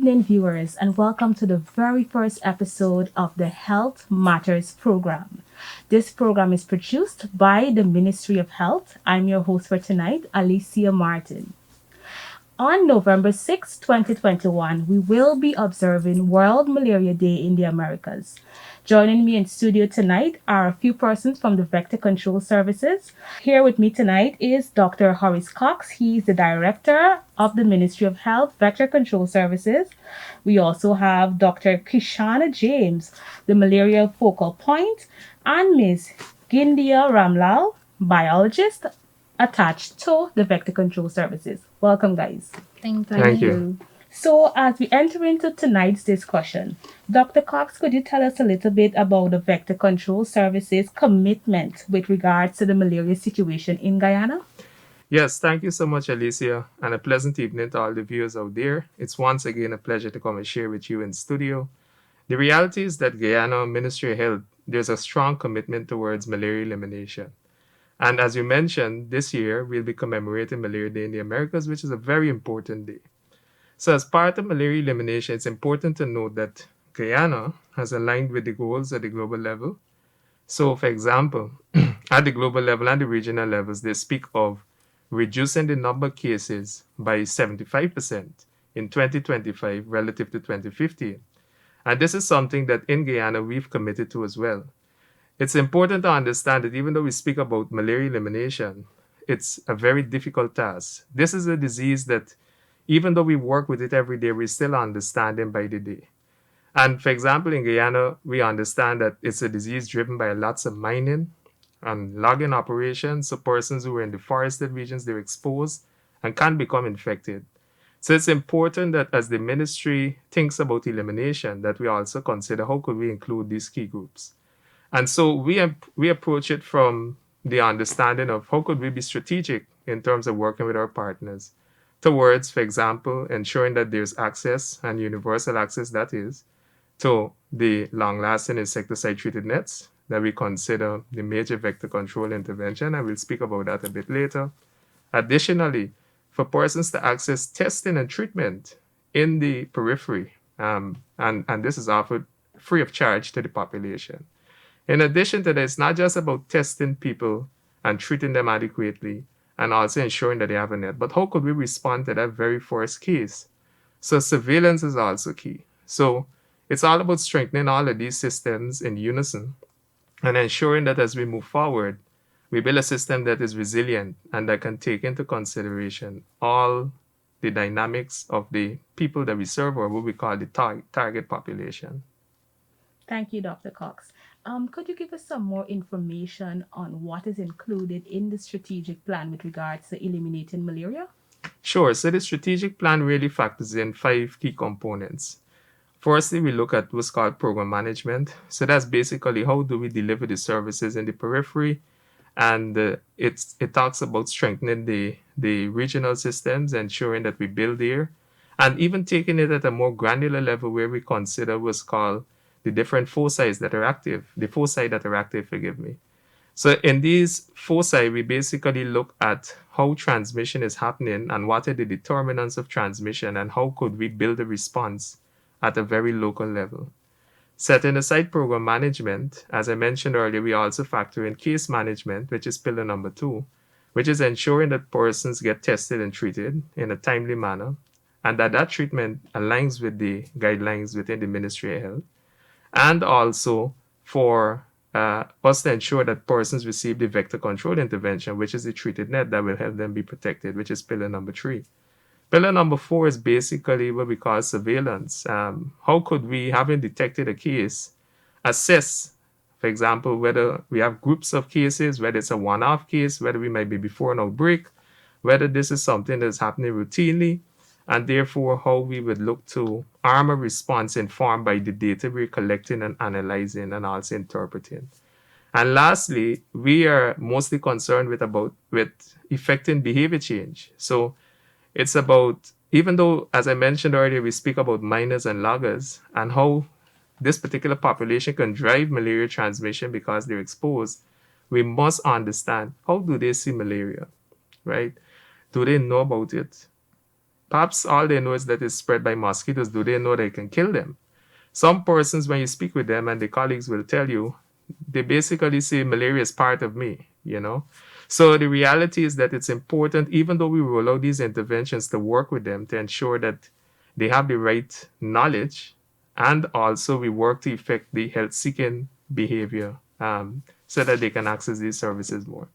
evening, viewers, and welcome to the very first episode of the Health Matters program. This program is produced by the Ministry of Health. I'm your host for tonight, Alicia Martin. On November 6, 2021, we will be observing World Malaria Day in the Americas. Joining me in studio tonight are a few persons from the Vector Control Services. Here with me tonight is Dr. Horace Cox. He's the Director of the Ministry of Health Vector Control Services. We also have Dr. Kashana James, the Malaria Focal Point, and Ms. Gaindia Ramlall, Biologist, attached to the Vector Control Services. Welcome, guys. Thank Thank you. you. So, as we enter into tonight's discussion, Dr. Cox, could you tell us a little bit about the Vector Control Services commitment with regards to the malaria situation in Guyana? Yes, thank you so much, Alicia, and a pleasant evening to all the viewers out there. It's once again a pleasure to come and share with you in studio. The reality is that Guyana Ministry of Health, there's a strong commitment towards malaria elimination. And as you mentioned, this year we'll be commemorating Malaria Day in the Americas, which is a very important day. So, as part of malaria elimination, it's important to note that Guyana has aligned with the goals at the global level. So, for example, at the global level and the regional levels, they speak of reducing the number of cases by 75% in 2025 relative to 2015. And this is something that in Guyana we've committed to as well. It's important to understand that even though we speak about malaria elimination, it's a very difficult task. This is a disease that, even though we work with it every day, we're still understanding by the day. And for example, in Guyana, we understand that it's a disease driven by lots of mining and logging operations. So persons who are in the forested regions, they're exposed and can become infected. So it's important that as the ministry thinks about elimination, that we also consider how could we include these key groups. And so we approach it from the understanding of how could we be strategic in terms of working with our partners towards, for example, ensuring that there's access and universal access, that is, to the long-lasting insecticide-treated nets that we consider the major vector control intervention, and we'll speak about that a bit later. Additionally, for persons to access testing and treatment in the periphery, and this is offered free of charge to the population. In addition to that, it's not just about testing people and treating them adequately and also ensuring that they have a net, but how could we respond to that very first case? So surveillance is also key. So it's all about strengthening all of these systems in unison and ensuring that as we move forward, we build a system that is resilient and that can take into consideration all the dynamics of the people that we serve, or what we call the target population. Thank you, Dr. Cox. Could you give us some more information on what is included in the strategic plan with regards to eliminating malaria? Sure. So the strategic plan really factors in 5 key components. Firstly, we look at what's called program management. So that's basically how do we deliver the services in the periphery. And it talks about strengthening the regional systems, ensuring that we build there, and even taking it at a more granular level where we consider what's called the different foci that are active, forgive me. So in these foci, we basically look at how transmission is happening and what are the determinants of transmission and how could we build a response at a very local level. Setting aside program management, as I mentioned earlier, we also factor in case management, which is pillar number 2, which is ensuring that persons get tested and treated in a timely manner and that treatment aligns with the guidelines within the Ministry of Health, and also for us to ensure that persons receive the vector control intervention, which is the treated net that will help them be protected, which is pillar number 3. Pillar number 4 is basically what we call surveillance. How could we, having detected a case, assess, for example, whether we have groups of cases, whether it's a one-off case, whether we might be before an outbreak, whether this is something that's happening routinely, and therefore how we would look to arm a response informed by the data we're collecting and analyzing and also interpreting. And lastly, we are mostly concerned with effecting behavior change. So it's about, even though, as I mentioned earlier, we speak about miners and loggers and how this particular population can drive malaria transmission because they're exposed, we must understand how do they see malaria, right? Do they know about it? Perhaps all they know is that it's spread by mosquitoes. Do they know they can kill them? Some persons, when you speak with them and the colleagues will tell you, they basically say malaria is part of me. So the reality is that it's important, even though we roll out these interventions, to work with them to ensure that they have the right knowledge, and also we work to effect the health seeking behavior, so that they can access these services more.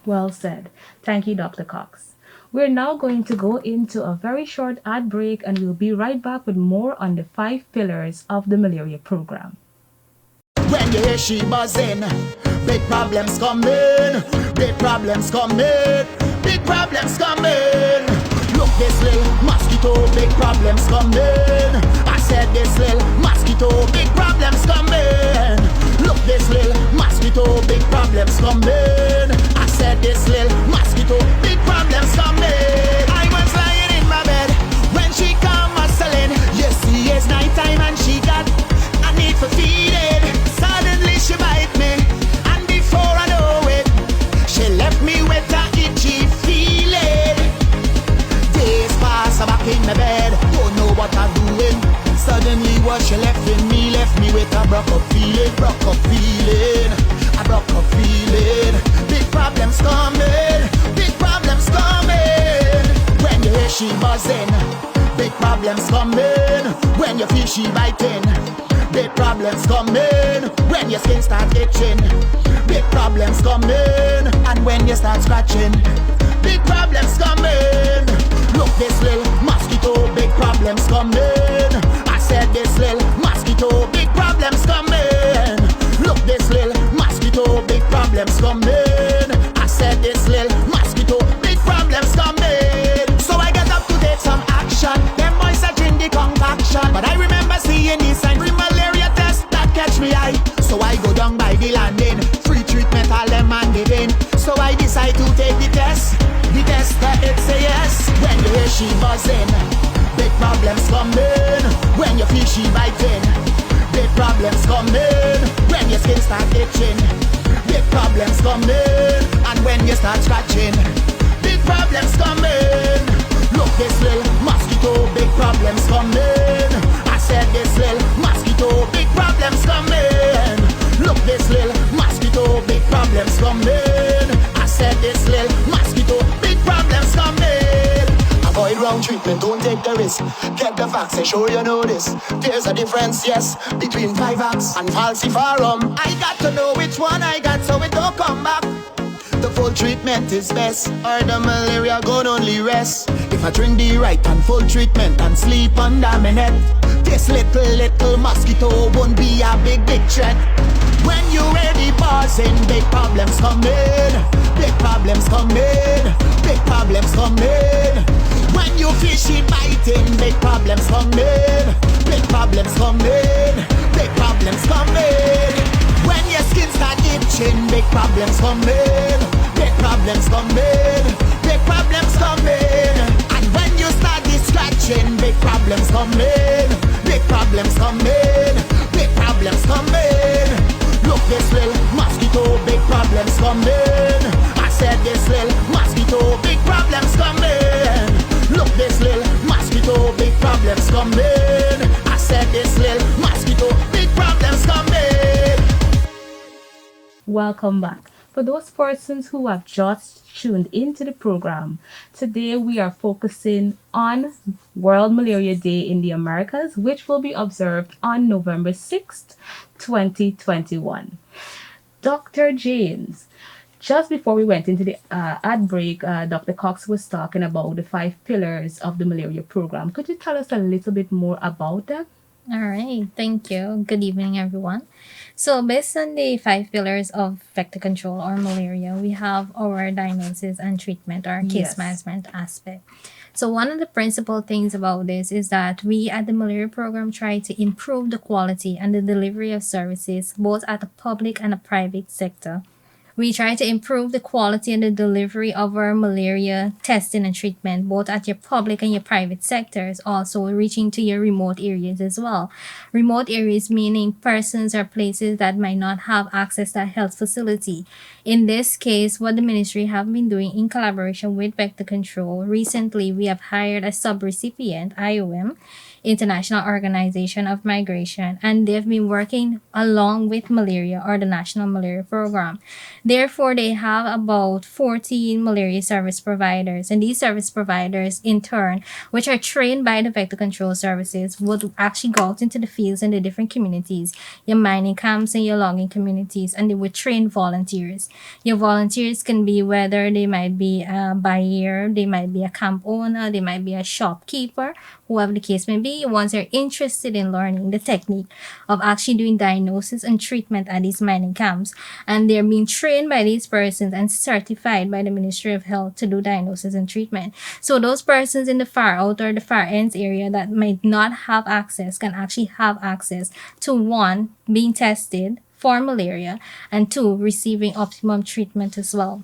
Well said. Thank you, Dr. Cox. We're now going to go into a very short ad break and we'll be right back with more on the 5 pillars of the malaria program. When you hear she buzzing, big problems coming, big problems coming, big problems coming. Look, this little mosquito, big problems coming. I said this little mosquito, big problems coming. Look, this little mosquito, big problems coming. I said this little mosquito, big problems coming. I was lying in my bed when she come hustling. You see, it's nighttime and she got a need for feeding. Suddenly she bite me, and before I know it, she left me with a itchy feeling. Days pass, I'm back in my bed, don't know what I'm doing. Suddenly what she left me with a broke up feeling, a broke up feeling. Big problems coming, big problems coming. When you hear she buzzing, big problems coming. When you feel she biting, big problems coming. When your skin start itching, big problems coming. And when you start scratching, big problems coming. Look, this little mosquito, big problems coming. I said this little mosquito, big problems coming. Look, this little mosquito, big problems coming. I said this little mosquito, big problems coming. So I get up to take some action. Them boys are drink the concoction, but I remember seeing this sign, free malaria test that catch me eye. So I go down by the landing, free treatment all them man giving. So I decide to take the test. The test that it say yes. When you hear she buzzing, big problems coming. When you feel she biting, big problems coming. When your skin start itching, big problems coming. And when you start scratching, big problems coming. Look, this little mosquito, big problems coming. I said this little mosquito, big problems coming. Look, this little mosquito, big problems coming. I said this little mosquito, big problems coming. Avoid wrong treatment, don't take the risk. Get the facts and sure you know this. There's a difference, yes, between Vivax and falciparum. I got to know which one I got so it don't come back. The full treatment is best, or the malaria gon' only rest if I drink the right and full treatment and sleep under my net. This little mosquito won't be a big threat. When you ready buzzing, big problems coming, big problems coming, big problems coming. When you feel she biting, big problems coming, big problems coming, big problems coming. When your skin start itching, big problems coming, big problems coming, big problems coming. And when you start scratching, big problems coming, big problems coming, big problems coming. Look, this little mosquito, big problems coming. I said this little mosquito, big problems coming. Look, this little mosquito, big problems coming. I said this little mosquito, big problems coming. Welcome back. For those persons who have just tuned into the program, today we are focusing on World Malaria Day in the Americas, which will be observed on November 6th, 2021. Dr. James, just before we went into the ad break, Dr. Cox was talking about the 5 pillars of the malaria program. Could you tell us a little bit more about that? All right, thank you. Good evening, everyone. So, based on the 5 pillars of vector control or malaria, we have our diagnosis and treatment or case Yes. management aspect. So, one of the principal things about this is that we at the malaria program try to improve the quality and the delivery of services both at the public and the private sector We try to improve the quality and the delivery of our malaria testing and treatment, both at your public and your private sectors, also reaching to your remote areas as well. Remote areas meaning persons or places that might not have access to a health facility. In this case, what the ministry have been doing in collaboration with Vector Control, recently we have hired a sub-recipient, IOM, International Organization of Migration, and they've been working along with malaria or the National Malaria Program. Therefore, they have about 14 malaria service providers, and these service providers, in turn, which are trained by the Vector Control Services, would actually go out into the fields in the different communities, your mining camps and your logging communities, and they would train volunteers. Your volunteers can be whether they might be a buyer, they might be a camp owner, they might be a shopkeeper, whoever the case may be, once they're interested in learning the technique of actually doing diagnosis and treatment at these mining camps. And they're being trained by these persons and certified by the Ministry of Health to do diagnosis and treatment. So those persons in the far out or the far ends area that might not have access can actually have access to, one, being tested for malaria, and two, receiving optimum treatment as well.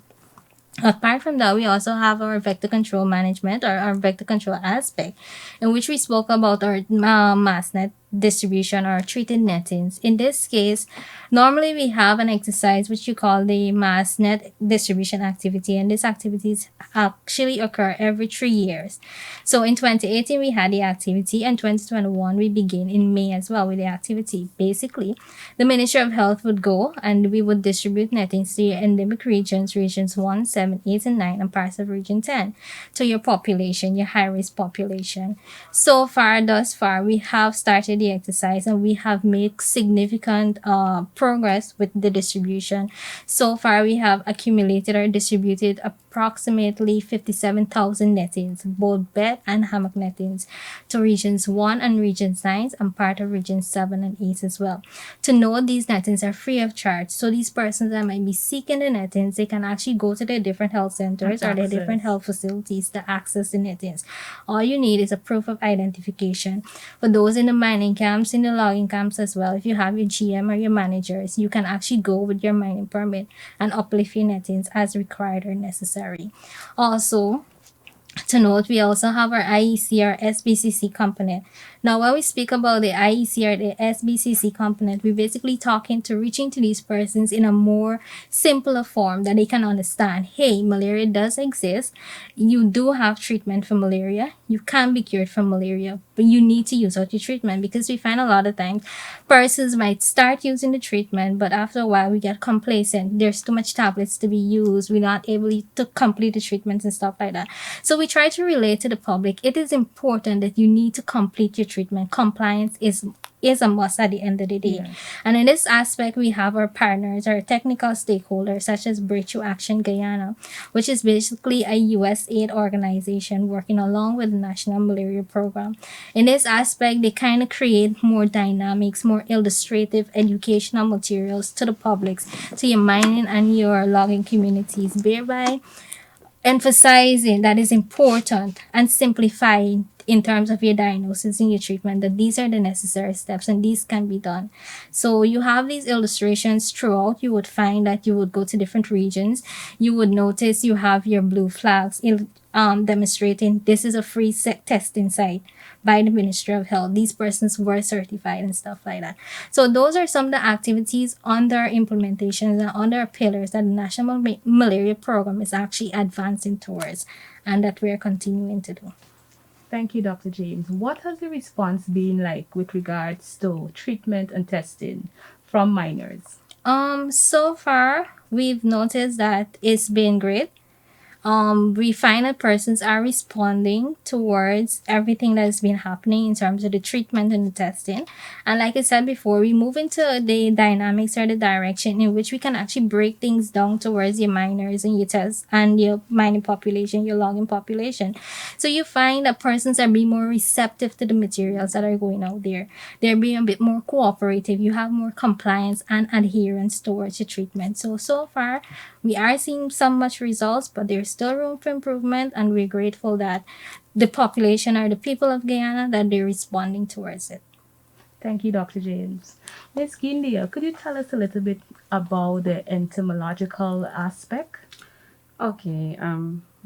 Apart from that, we also have our vector control management or our vector control aspect, in which we spoke about our mass net distribution or treated nettings. In this case, normally we have an exercise which you call the mass net distribution activity, and these activities actually occur every 3 years. So in 2018 we had the activity, and 2021 we begin in May as well with the activity. Basically, the Ministry of Health would go and we would distribute nettings to your endemic regions, regions 1, 7, 8, and 9, and parts of region 10 to your population, your high-risk population. Thus far, we have started the exercise and we have made significant progress with the distribution. So far, we have accumulated or distributed approximately 57,000 nettings, both bed and hammock nettings, to regions 1 and regions 9, and part of regions 7 and 8 as well. To note, these nettings are free of charge. So these persons that might be seeking the nettings, they can actually go to their different health centers or their different health facilities to access the nettings. All you need is a proof of identification. For those in the mining camps, in the logging camps as well, if you have your GM or your managers, you can actually go with your mining permit and uplift your nettings as required or necessary. Also, to note, we also have our IEC or SBCC component. Now, when we speak about the IEC or the SBCC component, we're basically talking to reaching to these persons in a more simpler form that they can understand. Hey, malaria does exist. You do have treatment for malaria. You can be cured from malaria, but you need to use out your treatment, because we find a lot of times persons might start using the treatment, but after a while we get complacent. There's too much tablets to be used. We're not able to complete the treatments and stuff like that. So we try to relate to the public. It is important that you need to complete your treatment. Compliance is a must at the end of the day. Yeah. And in this aspect, we have our partners, our technical stakeholders, such as Breakthrough Action Guyana, which is basically a USAID organization working along with the National Malaria Program. In this aspect, they kind of create more dynamics, more illustrative educational materials to the publics, to your mining and your logging communities, thereby emphasizing that is important and simplifying in terms of your diagnosis and your treatment, that these are the necessary steps and these can be done. So you have these illustrations throughout. You would find that you would go to different regions. You would notice you have your blue flags demonstrating this is a free testing site by the Ministry of Health. These persons were certified and stuff like that. So those are some of the activities under implementations and under pillars that the National Malaria Program is actually advancing towards and that we're continuing to do. Thank you, Dr. James. What has the response been like with regards to treatment and testing from miners? So far, we've noticed that it's been great. We find that persons are responding towards everything that has been happening in terms of the treatment and the testing. And like I said before, we move into the dynamics or the direction in which we can actually break things down towards your miners and your tests and your mining population, your logging population. So you find that persons are being more receptive to the materials that are going out there. They're being a bit more cooperative. You have more compliance and adherence towards your treatment. So far, we are seeing some much results, but there's still room for improvement, and we're grateful that the population or the people of Guyana, that they're responding towards it. Thank you, Dr. James. Miss Gaindia, could you tell us a little bit about the entomological aspect? Okay,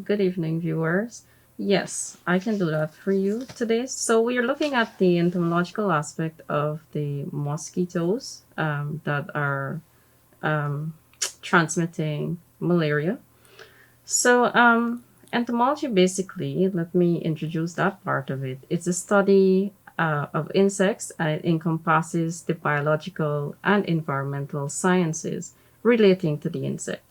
good evening, viewers. Yes, I can do that for you today. So we are looking at the entomological aspect of the mosquitoes that are transmitting malaria. So, entomology basically, let me introduce that part of it. It's a study of insects and it encompasses the biological and environmental sciences relating to the insect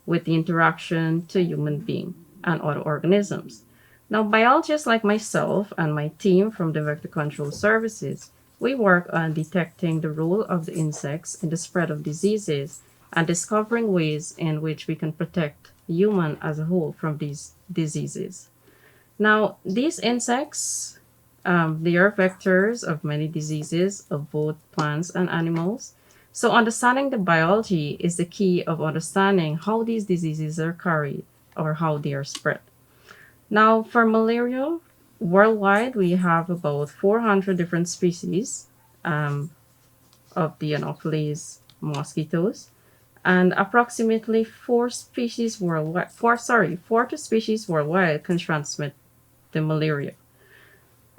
with the interaction to human being and other organisms. Now, biologists like myself and my team from the Vector Control Services, we work on detecting the role of the insects in the spread of diseases and discovering ways in which we can protect human as a whole from these diseases. Now, these insects, they are vectors of many diseases of both plants and animals. So understanding the biology is the key of understanding how these diseases are carried or how they are spread. Now, for malaria, worldwide, we have about 400 different species of the Anopheles mosquitoes, and approximately 40 species worldwide can transmit the malaria.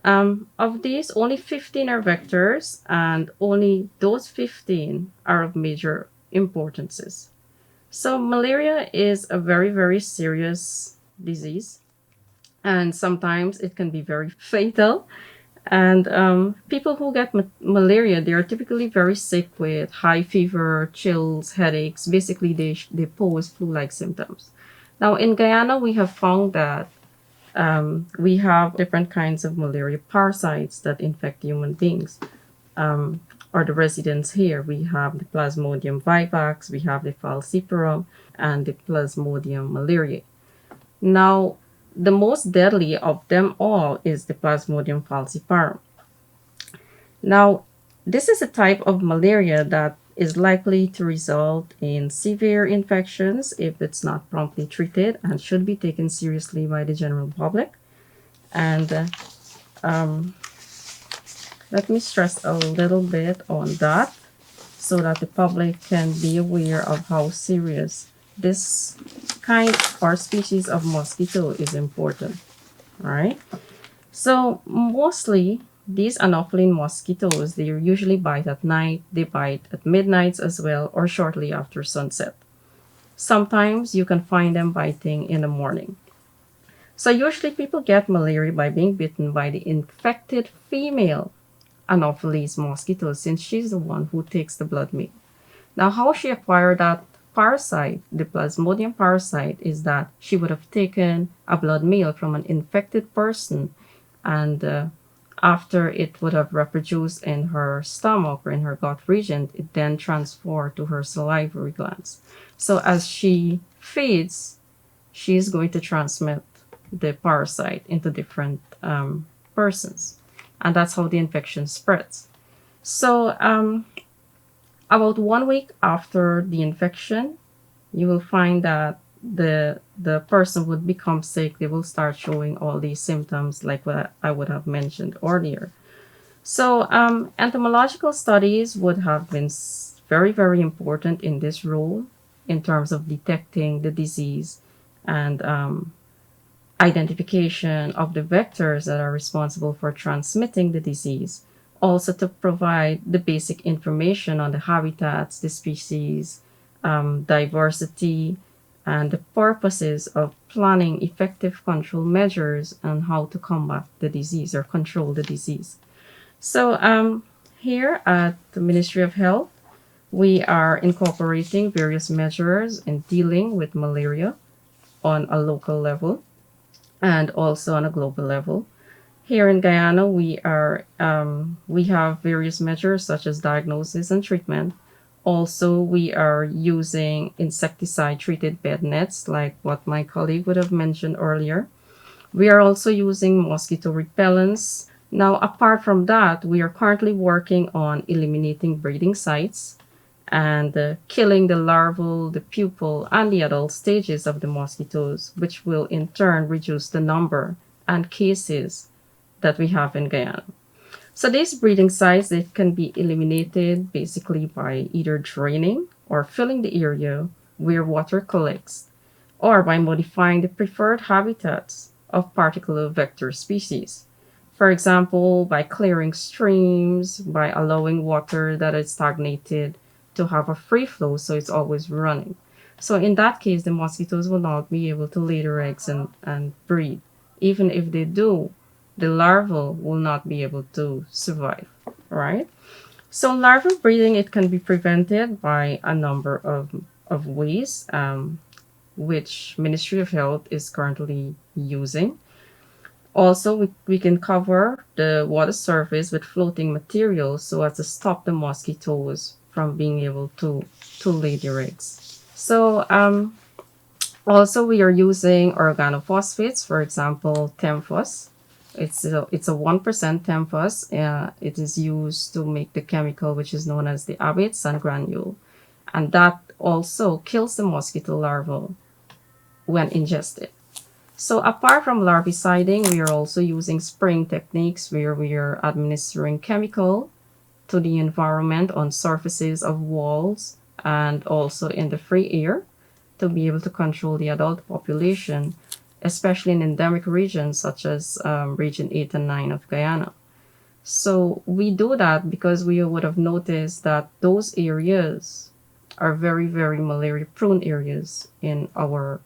Of these, only 15 are vectors, and only those 15 are of major importances. So, malaria is a very, very serious disease, and sometimes it can be very fatal. And people who get malaria, they are typically very sick with high fever, chills, headaches. Basically, they pose flu-like symptoms. Now, in Guyana, we have found that we have different kinds of malaria parasites that infect human beings or the residents here. We have the Plasmodium vivax, we have the falciparum, and the Plasmodium malariae. Now, the most deadly of them all is the Plasmodium falciparum. Now, this is a type of malaria that is likely to result in severe infections if it's not promptly treated and should be taken seriously by the general public. And let me stress a little bit on that so that the public can be aware of how serious this kind or species of mosquito is important. All right. So mostly these Anopheline mosquitoes, they usually bite at night, they bite at midnight as well, or shortly after sunset. Sometimes you can find them biting in the morning. So usually people get malaria by being bitten by the infected female Anopheles mosquito, since she's the one who takes the blood meal. Now, how she acquired that parasite, the Plasmodium parasite, is that she would have taken a blood meal from an infected person, and after it would have reproduced in her stomach or in her gut region, it then transferred to her salivary glands. So as she feeds, she is going to transmit the parasite into different persons, and that's how the infection spreads. So about 1 week after the infection, you will find that the person would become sick. They will start showing all these symptoms like what I would have mentioned earlier. So entomological studies would have been very, very important in this role in terms of detecting the disease and identification of the vectors that are responsible for transmitting the disease. Also to provide the basic information on the habitats, the species, diversity, and the purposes of planning effective control measures and how to combat the disease or control the disease. So here at the Ministry of Health, we are incorporating various measures in dealing with malaria on a local level and also on a global level. Here in Guyana, we have various measures such as diagnosis and treatment. Also, we are using insecticide-treated bed nets, like what my colleague would have mentioned earlier. We are also using mosquito repellents. Now, apart from that, we are currently working on eliminating breeding sites and killing the larval, the pupal, and the adult stages of the mosquitoes, which will in turn reduce the number and cases that we have in Guyana. So these breeding sites, they can be eliminated basically by either draining or filling the area where water collects, or by modifying the preferred habitats of particular vector species. For example, by clearing streams, by allowing water that is stagnated to have a free flow so it's always running. So in that case, the mosquitoes will not be able to lay their eggs and breed. Even if they do, the larvae will not be able to survive, right? So larval breeding, it can be prevented by a number of ways, which Ministry of Health is currently using. Also, we can cover the water surface with floating materials so as to stop the mosquitoes from being able to lay their eggs. So also we are using organophosphates, for example, Temphos. It's a 1% Temphos. It is used to make the chemical which is known as the abate granule, and that also kills the mosquito larvae when ingested. So apart from larviciding, we are also using spraying techniques where we are administering chemical to the environment on surfaces of walls and also in the free air to be able to control the adult population, especially in endemic regions such as region 8 and 9 of Guyana. So we do that because we would have noticed that those areas are very, very malaria prone areas in our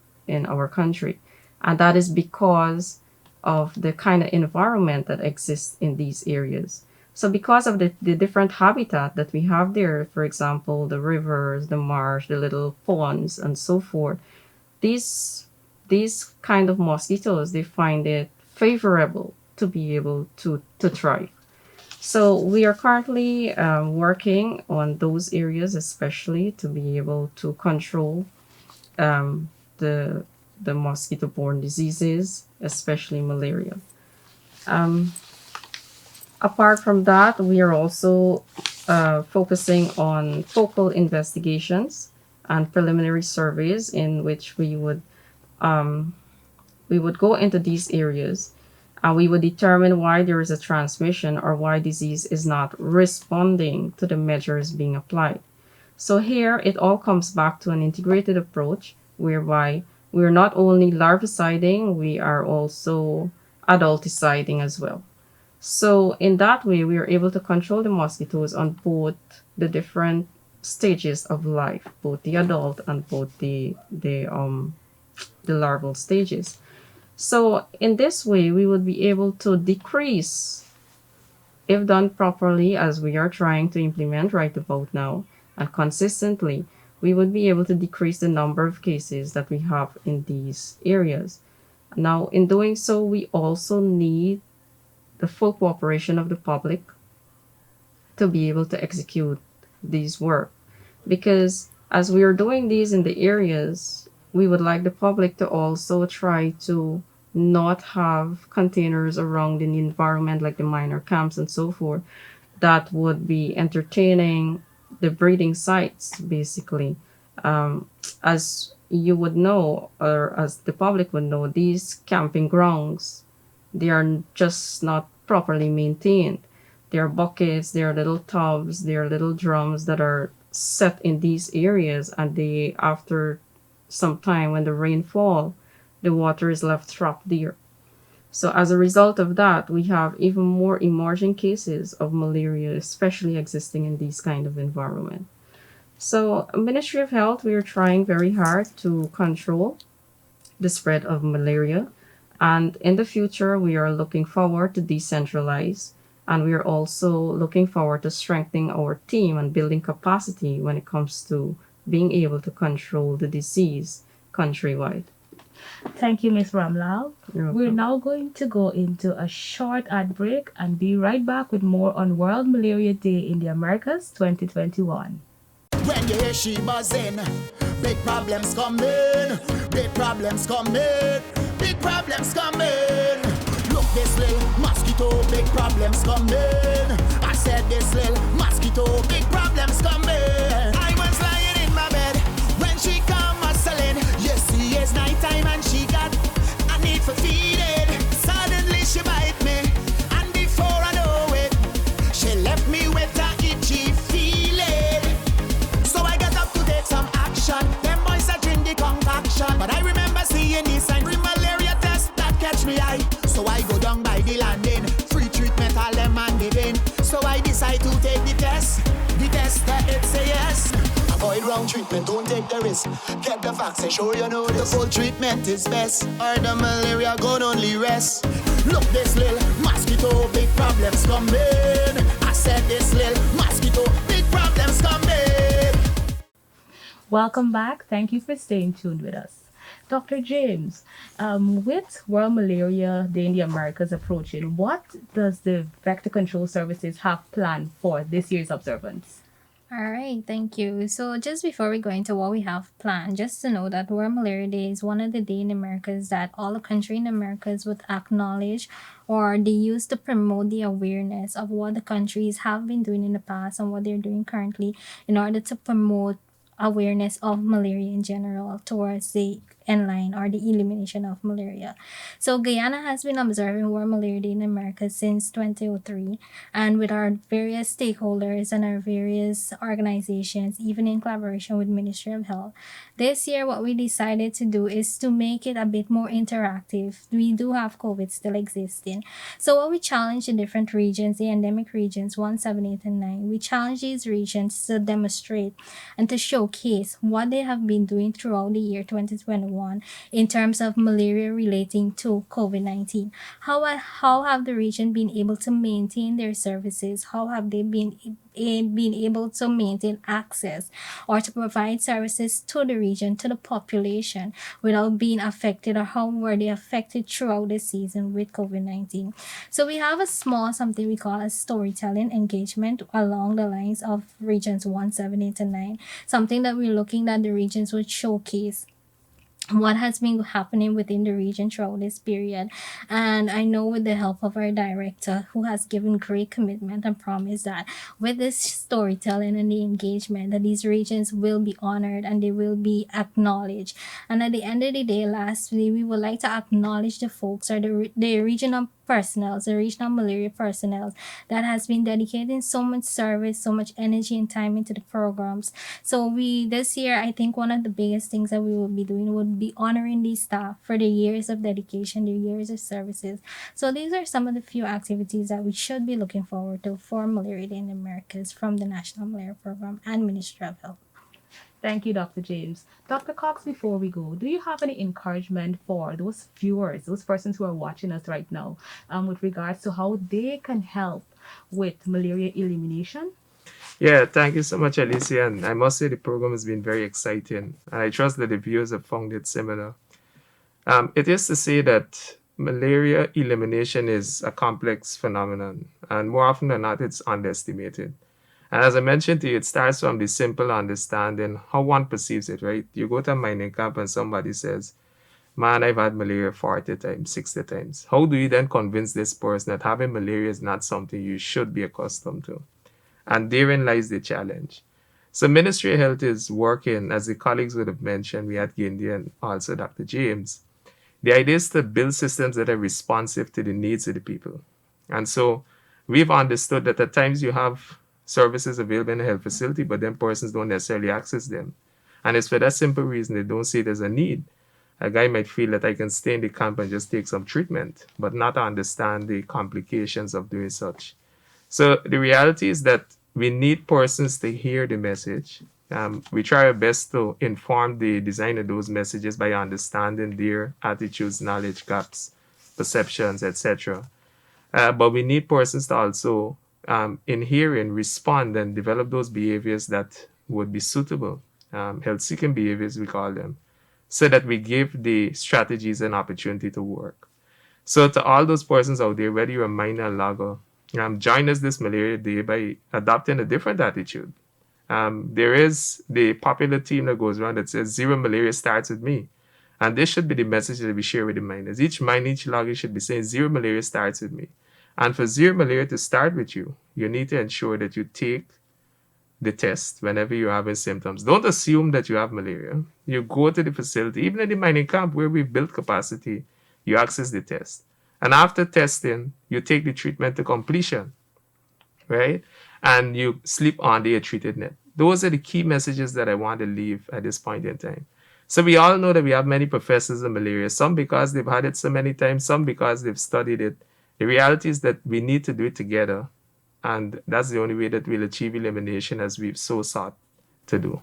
country. And that is because of the kind of environment that exists in these areas. So because of the different habitat that we have there, for example, the rivers, the marsh, the little ponds, and so forth, these kind of mosquitoes, they find it favorable to be able to thrive. So we are currently working on those areas, especially to be able to control the mosquito-borne diseases, especially malaria. Apart from that, we are also focusing on focal investigations and preliminary surveys in which we would go into these areas and we would determine why there is a transmission or why disease is not responding to the measures being applied. So here it all comes back to an integrated approach whereby we're not only larviciding, we are also adulticiding as well. So in that way, we are able to control the mosquitoes on both the different stages of life, both the adult and both the larval stages. So in this way, we would be able to decrease, if done properly, as we are trying to implement right about now, and consistently, we would be able to decrease the number of cases that we have in these areas. Now, in doing so, we also need the full cooperation of the public to be able to execute these work. Because as we are doing these in the areas, we would like the public to also try to not have containers around in the environment like the minor camps and so forth that would be entertaining the breeding sites, basically. As you would know, or as the public would know, these camping grounds, they are just not properly maintained. There are buckets, there are little tubs, there are little drums that are set in these areas, and they, after some time when the rain fall, the water is left trapped there. So as a result of that, we have even more emerging cases of malaria, especially existing in these kind of environment. So Ministry of Health, we are trying very hard to control the spread of malaria. And in the future, we are looking forward to decentralize. And we are also looking forward to strengthening our team and building capacity when it comes to being able to control the disease countrywide. Thank you, Ms. Ramlall. You're We're welcome. now going to go into a short ad break and be right back with more on World Malaria Day in the Americas 2021. When you hear she buzzing, big problems coming, big problems coming, big problems coming. Look, this little mosquito, big problems coming. I said this little mosquito, big problems coming. I was lying in my bed when she come hustling. You see, it's nighttime and she got a need for feeding. Suddenly she bite me, and before I know it, So I go down by the landing. Free treatment, all them man giving. So I decide to take the test. The test that it say yes. Avoid wrong treatment, don't take the risk. Get the facts and show you know this. The full treatment is best, or the malaria gon' only rest. Look this little mosquito, big problems coming. I said this little mosquito, big problems coming. Welcome back. Thank you for staying tuned with us. Dr. James, with World Malaria Day in the Americas approaching, what does the Vector Control Services have planned for this year's observance? All right, thank you. So just before we go into what we have planned, just to know that World Malaria Day is one of the day in Americas that all the country in Americas would acknowledge, or they use to promote the awareness of what the countries have been doing in the past and what they're doing currently in order to promote awareness of malaria in general towards the end line or the elimination of malaria. So Guyana has been observing World Malaria Day in America since 2003, and with our various stakeholders and our various organizations, even in collaboration with Ministry of Health, this year what we decided to do is to make it a bit more interactive. We do have COVID still existing. So what we challenge the different regions, the endemic regions 1, 7, 8, and 9, we challenge these regions to demonstrate and to showcase what they have been doing throughout the year 2021 in terms of malaria relating to COVID-19. How have the region been able to maintain their services? How have they been able to maintain access or to provide services to the region, to the population, without being affected, or how were they affected throughout the season with COVID-19? So we have a small something we call a storytelling engagement along the lines of regions 1, 7, 8, and 9, something that we're looking that the regions would showcase what has been happening within the region throughout this period. And I know with the help of our director, who has given great commitment and promise that with this storytelling and the engagement, that these regions will be honored and they will be acknowledged. And at the end of the day, lastly, we would like to acknowledge the folks or the regional personnel, the regional malaria personnel that has been dedicating so much service, so much energy and time into the programs. So this year, I think one of the biggest things that we will be doing would be honoring these staff for the years of dedication, the years of services. So these are some of the few activities that we should be looking forward to for Malaria Day in the Americas from the National Malaria Program and Ministry of Health. Thank you, Dr. James. Dr. Cox, before we go, do you have any encouragement for those viewers, those persons who are watching us right now, with regards to how they can help with malaria elimination? Yeah, thank you so much, Alicia. And I must say the program has been very exciting. And I trust that the viewers have found it similar. It is to say that malaria elimination is a complex phenomenon, and more often than not, it's underestimated. And as I mentioned to you, it starts from the simple understanding how one perceives it, right? You go to a mining camp and somebody says, man, I've had malaria 40 times, 60 times. How do you then convince this person that having malaria is not something you should be accustomed to? And therein lies the challenge. So Ministry of Health is working, as the colleagues would have mentioned, we had Gaindia and also Dr. James. The idea is to build systems that are responsive to the needs of the people. And so we've understood that at times you have services available in a health facility, but then persons don't necessarily access them. And it's for that simple reason they don't see it as a need. A guy might feel that I can stay in the camp and just take some treatment, but not understand the complications of doing such. So the reality is that we need persons to hear the message. We try our best to inform the design of those messages by understanding their attitudes, knowledge gaps, perceptions, etc. But we need persons to also, in hearing, respond and develop those behaviors that would be suitable, health-seeking behaviors, we call them, so that we give the strategies an opportunity to work. So to all those persons out there, whether you're a miner or logger, join us this Malaria Day by adopting a different attitude. There is the popular team that goes around that says zero malaria starts with me. And this should be the message that we share with the miners. Each miner, each logger should be saying zero malaria starts with me. And for zero malaria to start with you, you need to ensure that you take the test whenever you're having symptoms. Don't assume that you have malaria. You go to the facility, even in the mining camp where we've built capacity, you access the test. And after testing, you take the treatment to completion, right? And you sleep on the treated net. Those are the key messages that I want to leave at this point in time. So we all know that we have many professors in malaria, some because they've had it so many times, some because they've studied it. The reality is that we need to do it together. And that's the only way that we'll achieve elimination as we've so sought to do.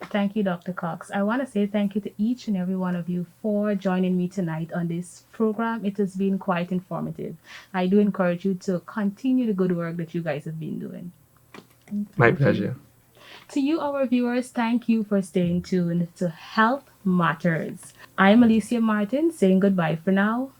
Thank you, Dr. Cox. I want to say thank you to each and every one of you for joining me tonight on this program. It has been quite informative. I do encourage you to continue the good work that you guys have been doing. My pleasure. To you, our viewers, thank you for staying tuned to Health Matters. I'm Alicia Martin saying goodbye for now.